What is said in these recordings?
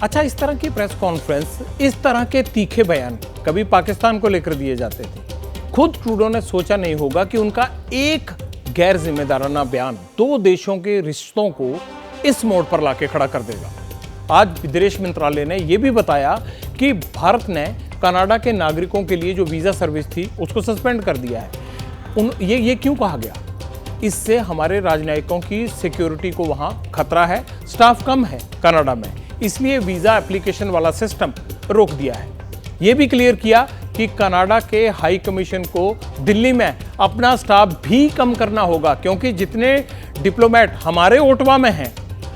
अच्छा, इस तरह की प्रेस कॉन्फ्रेंस, इस तरह के तीखे बयान कभी पाकिस्तान को लेकर दिए जाते थे। खुद ट्रूडो ने सोचा नहीं होगा कि उनका एक गैर जिम्मेदाराना बयान दो देशों के रिश्तों को इस मोड़ पर लाके खड़ा कर देगा। आज विदेश मंत्रालय ने यह भी बताया कि भारत ने कनाडा के नागरिकों के लिए जो वीजा सर्विस थी उसको सस्पेंड कर दिया है। ये क्यों कहा गया? इससे हमारे राजनयिकों की सिक्योरिटी को वहां खतरा है, स्टाफ कम है कनाडा में, इसलिए वीजा एप्लीकेशन वाला सिस्टम रोक दिया है। यह भी क्लियर किया कि कनाडा के हाई कमीशन को दिल्ली में अपना स्टाफ भी कम करना होगा, क्योंकि जितने डिप्लोमेट हमारे ओटावा में हैं,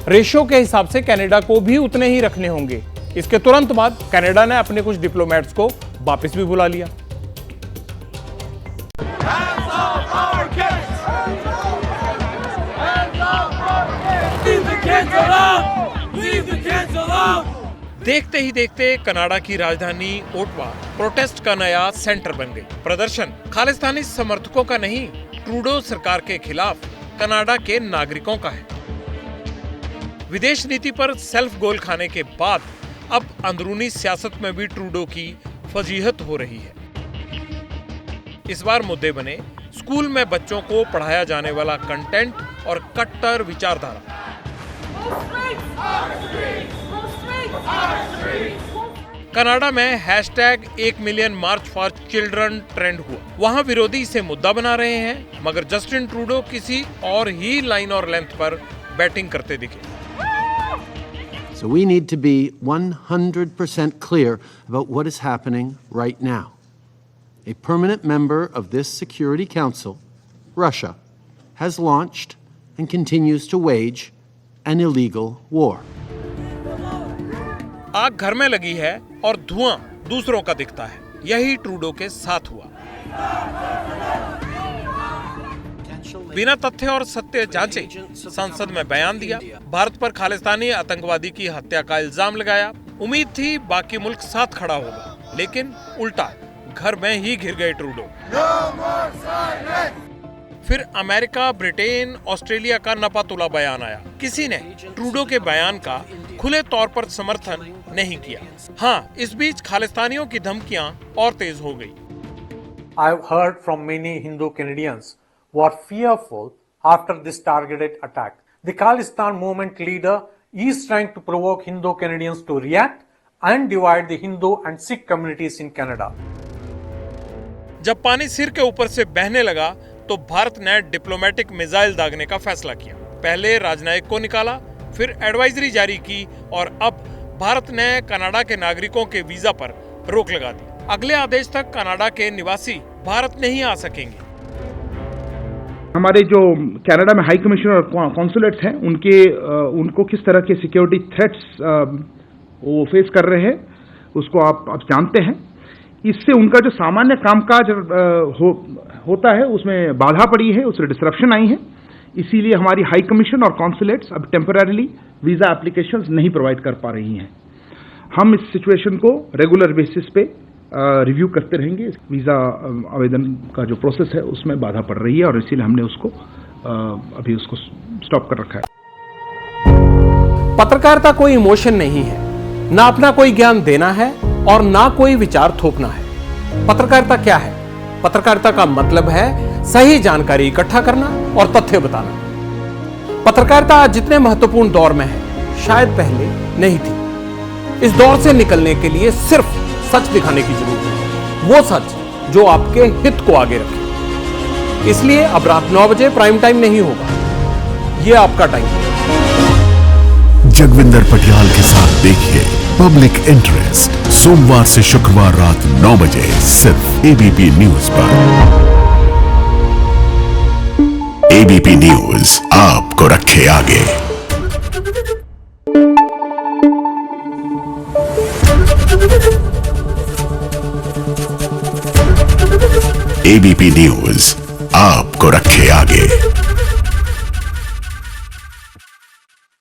रेशो के हिसाब से कनाडा को भी उतने ही रखने होंगे। इसके तुरंत बाद कनाडा ने अपने कुछ डिप्लोमेट्स को वापस भी बुला लिया। देखते ही देखते कनाडा की राजधानी ओटावा प्रोटेस्ट का नया सेंटर बन गई। प्रदर्शन खालिस्तानी समर्थकों का नहीं, ट्रूडो सरकार के खिलाफ कनाडा के नागरिकों का है। विदेश नीति पर सेल्फ गोल खाने के बाद अब अंदरूनी सियासत में भी ट्रूडो की फजीहत हो रही है। इस बार मुद्दे बने स्कूल में बच्चों को पढ़ाया जाने वाला कंटेंट और कट्टर विचारधारा। कनाडा में #1 million March for children trend हुआ। वहां विरोधी इसे मुद्दा बना रहे हैं, मगर जस्टिन ट्रूडो किसी और ही लाइन और लेंथ पर बैटिंग करते दिखे। So we need to be 100% clear about what is happening right now. A permanent member of this Security Council, Russia, has launched and continues to wage an illegal war. आग घर में लगी है और धुआं दूसरों का दिखता है। यही ट्रूडो के साथ हुआ। बिना तथ्य और सत्य जांचे संसद में बयान दिया, भारत पर खालिस्तानी आतंकवादी की हत्या का इल्जाम लगाया। उम्मीद थी बाकी मुल्क साथ खड़ा होगा, लेकिन उल्टा घर में ही घिर गए ट्रूडो। फिर अमेरिका, ब्रिटेन, ऑस्ट्रेलिया का नपातुला बयान आया। किसी ने ट्रूडो के बयान का खुले तौर पर समर्थन नहीं किया। हाँ, इस बीच खालिस्तानियों की धमकियां और तेज हो गई। I've heard from many Hindu Canadians who are fearful after this targeted attack. The Khalistan movement leader is trying to provoke Hindu Canadians to react and divide the Hindu and Sikh communities in Canada. जब पानी सिर के ऊपर से बहने लगा तो भारत ने डिप्लोमेटिक मिसाइल दागने का फैसला किया। पहले राजनयिक को निकाला, फिर एडवाइजरी जारी की और अब भारत ने कनाडा के नागरिकों के वीजा पर रोक लगा दी। अगले आदेश तक कनाडा के निवासी भारत नहीं आ सकेंगे। हमारे जो कनाडा में हाई कमीशन और कॉन्सुलेट्स हैं, उनको किस तरह के सिक्योरिटी थ्रेट्स वो फेस कर रहे हैं, उसको आप जानते हैं। इससे उनका जो सामान्य कामकाज होता है उसमें बाधा पड़ी है, उसमें डिसरप्शन आई है। इसीलिए हमारी हाई कमीशन और कॉन्सुलेट्स अब टेम्पररीली वीज़ा एप्लीकेशंस नहीं प्रोवाइड कर पा रही हैं। हम इस सिचुएशन को रेगुलर बेसिस पे रिव्यू करते रहेंगे। वीज़ा आवेदन का जो प्रोसेस है उसमें बाधा पड़ रही है और इसीलिए हमने उसको अभी उसको स्टॉप कर रखा है। पत्रकारिता कोई इमोशन नहीं है, ना अपना कोई ज्ञान देना है और ना कोई विचार थोपना है। पत्रकारिता क्या है? पत्रकारिता का मतलब है सही जानकारी इकट्ठा करना और तथ्य बताना। पत्रकारिता आज जितने महत्वपूर्ण दौर में है, शायद पहले नहीं थी। इस दौर से निकलने के लिए सिर्फ सच दिखाने की जरूरत है, वो सच जो आपके हित को आगे रखे। इसलिए अब रात 9 बजे प्राइम टाइम नहीं होगा, ये आपका टाइम है। जगविंदर पटियाल के साथ देखिए पब्लिक इंटरेस्ट, सोमवार से शुक्रवार रात 9 बजे सिर्फ एबीपी न्यूज पर। एबीपी न्यूज आपको रखे आगे। एबीपी न्यूज आपको रखे आगे।